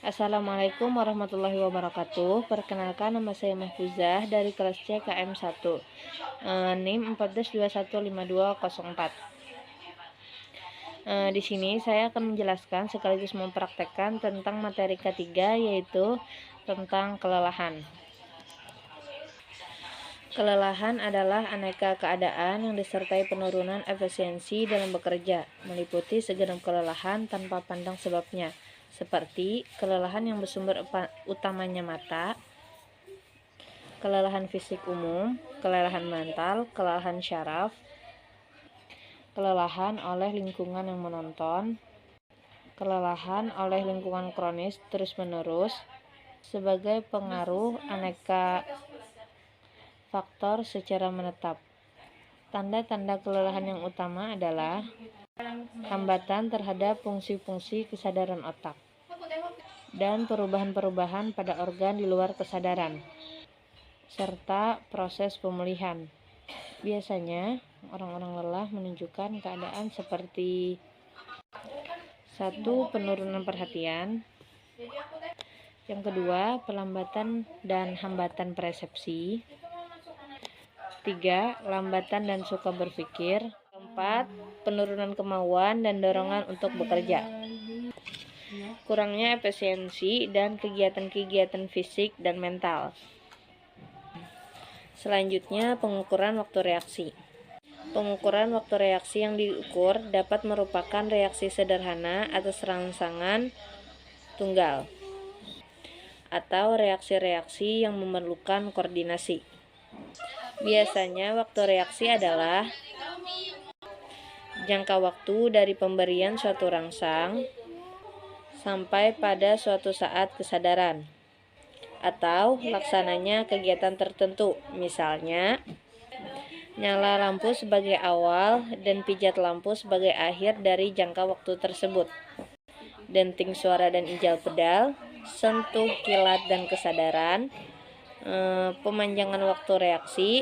Assalamualaikum warahmatullahi wabarakatuh. Perkenalkan, nama saya Mahfuzah dari kelas C KM 1, NIM 14215204. Di sini saya akan menjelaskan sekaligus mempraktekkan tentang materi ketiga, yaitu tentang kelelahan. Kelelahan adalah aneka keadaan yang disertai penurunan efisiensi dalam bekerja, meliputi segenap kelelahan tanpa pandang sebabnya, seperti kelelahan yang bersumber utamanya mata, kelelahan fisik umum, kelelahan mental, kelelahan syaraf, kelelahan oleh lingkungan yang menonton, kelelahan oleh lingkungan kronis terus-menerus sebagai pengaruh aneka faktor secara menetap. Tanda-tanda kelelahan yang utama adalah hambatan terhadap fungsi-fungsi kesadaran otak dan perubahan-perubahan pada organ di luar kesadaran, serta proses pemulihan. Biasanya, orang-orang lelah menunjukkan keadaan seperti 1. Penurunan perhatian. Yang kedua, pelambatan dan hambatan persepsi. 3. Lambatan dan suka berpikir. 4. Penurunan kemauan dan dorongan untuk bekerja. Kurangnya efisiensi dan kegiatan-kegiatan fisik dan mental. Selanjutnya, pengukuran waktu reaksi. Pengukuran waktu reaksi yang diukur dapat merupakan reaksi sederhana atas rangsangan tunggal, atau reaksi-reaksi yang memerlukan koordinasi. Biasanya waktu reaksi adalah jangka waktu dari pemberian suatu rangsang sampai pada suatu saat kesadaran, atau laksananya kegiatan tertentu, misalnya nyala lampu sebagai awal dan pijat lampu sebagai akhir dari jangka waktu tersebut. Denting suara dan ijal pedal, sentuh kilat dan kesadaran, pemanjangan waktu reaksi,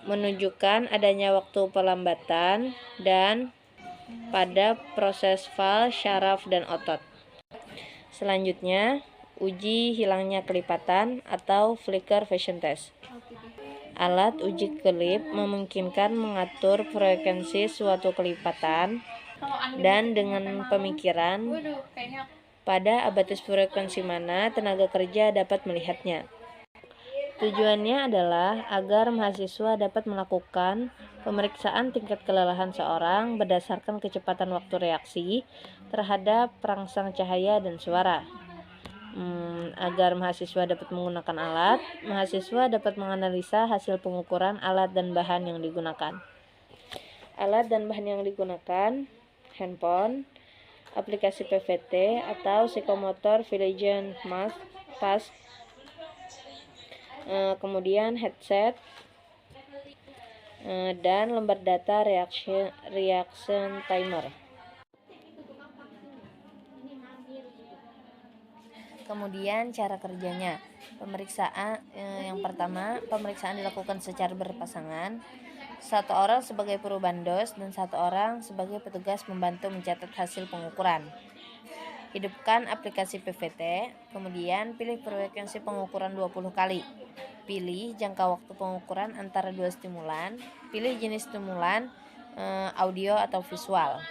menunjukkan adanya waktu pelambatan, dan pada proses fal, syaraf, dan otot. Selanjutnya, uji hilangnya kelipatan atau flicker vision test. Alat uji kelip memungkinkan mengatur frekuensi suatu kelipatan dan dengan pemikiran pada abatis frekuensi mana tenaga kerja dapat melihatnya. Tujuannya adalah agar mahasiswa dapat melakukan pemeriksaan tingkat kelelahan seorang berdasarkan kecepatan waktu reaksi terhadap perangsang cahaya dan suara. Agar mahasiswa dapat menggunakan alat, mahasiswa dapat menganalisa hasil pengukuran alat dan bahan yang digunakan. Alat dan bahan yang digunakan: handphone, aplikasi PVT atau psikomotor Vigilant Task, kemudian headset, dan lembar data reaction timer. Kemudian cara kerjanya. Pemeriksaan yang pertama, pemeriksaan dilakukan secara berpasangan. Satu orang sebagai perubandos dan satu orang sebagai petugas membantu mencatat hasil pengukuran. Hidupkan aplikasi PVT, kemudian pilih frekuensi pengukuran 20 kali. Pilih jangka waktu pengukuran antara dua stimulan. Pilih jenis stimulan, audio atau visual.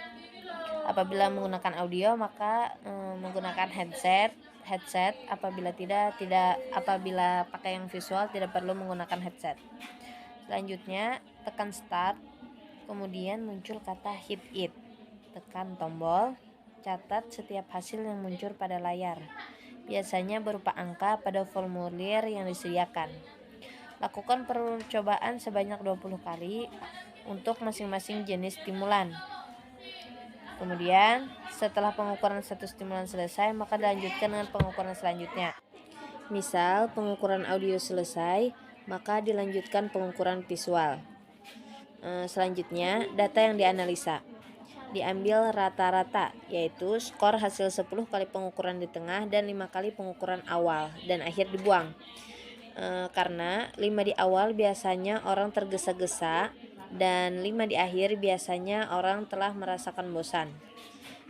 Apabila menggunakan audio, maka menggunakan headset. Apabila apabila pakai yang visual, tidak perlu menggunakan headset. Selanjutnya, tekan start, kemudian muncul kata hit it. Tekan tombol, catat setiap hasil yang muncul pada layar. Biasanya berupa angka pada formulir yang disediakan. Lakukan percobaan sebanyak 20 kali untuk masing-masing jenis stimulan. Kemudian, setelah pengukuran satu stimulan selesai, maka dilanjutkan dengan pengukuran selanjutnya. Misal, pengukuran audio selesai, maka dilanjutkan pengukuran visual. Selanjutnya, data yang dianalisa. Diambil rata-rata, yaitu skor hasil 10 kali pengukuran di tengah dan 5 kali pengukuran awal, dan akhir dibuang. Karena 5 di awal biasanya orang tergesa-gesa, dan 5 di akhir biasanya orang telah merasakan bosan.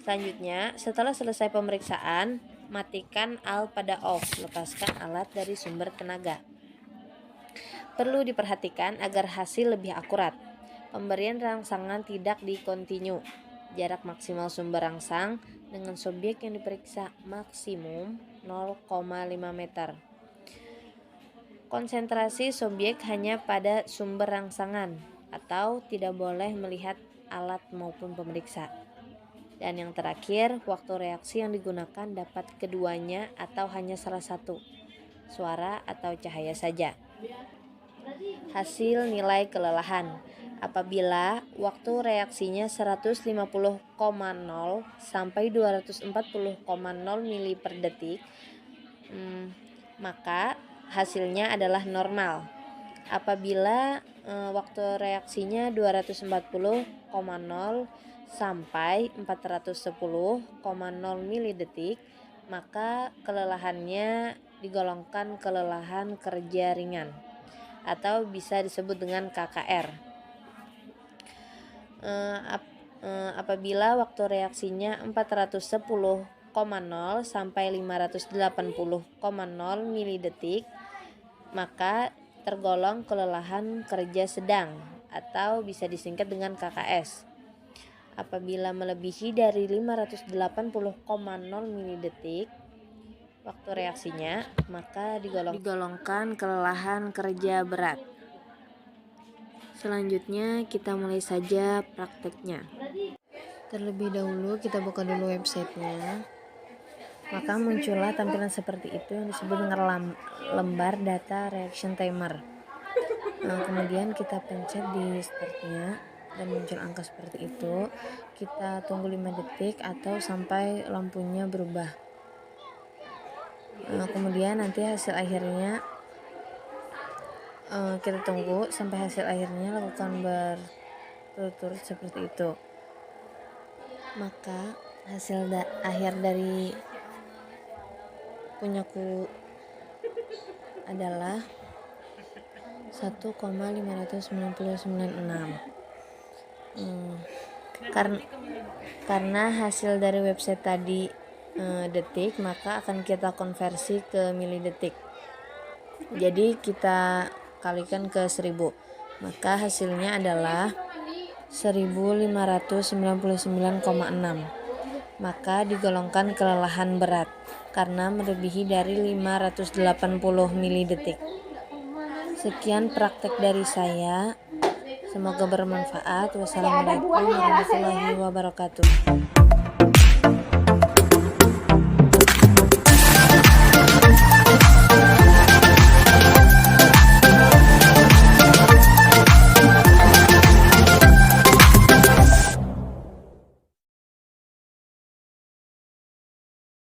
Selanjutnya, setelah selesai pemeriksaan, Matikan AL pada off, lepaskan alat dari sumber tenaga. Perlu diperhatikan agar hasil lebih akurat. Pemberian rangsangan tidak dikontinu. Jarak maksimal sumber rangsang dengan subjek yang diperiksa maksimum 0,5 meter. Konsentrasi subjek hanya pada sumber rangsangan atau tidak boleh melihat alat maupun pemeriksa. Dan yang terakhir, waktu reaksi yang digunakan dapat keduanya atau hanya salah satu, suara atau cahaya saja. Hasil nilai kelelahan. Apabila waktu reaksinya 150,0 sampai 240,0 mili per detik, maka hasilnya adalah normal. Apabila waktu reaksinya 240,0 sampai 410,0 mili detik, maka kelelahannya digolongkan kelelahan kerja ringan atau bisa disebut dengan KKR. Apabila waktu reaksinya 410,0 sampai 580,0 mili detik, maka tergolong kelelahan kerja sedang atau bisa disingkat dengan KKS. Apabila melebihi dari 580,0 mili detik waktu reaksinya, maka digolongkan kelelahan kerja berat. Selanjutnya kita mulai saja prakteknya. Terlebih dahulu kita buka dulu websitenya. Maka muncullah tampilan seperti itu yang disebut dengan lembar data reaction timer. Kemudian kita pencet di startnya dan muncul angka seperti itu. Kita tunggu 5 detik atau sampai lampunya berubah. Kemudian nanti hasil akhirnya kita tunggu sampai hasil akhirnya, lakukan berturut-turut seperti itu. Maka hasil akhir dari punyaku adalah 1,599,6. Karena hasil dari website tadi detik, maka akan kita konversi ke milidetik. Jadi kita kalikan ke 1000, maka hasilnya adalah 1599,6. Maka digolongkan kelelahan berat karena melebihi dari 580 mili detik. Sekian praktek dari saya, semoga bermanfaat. Wassalamualaikum warahmatullahi wabarakatuh.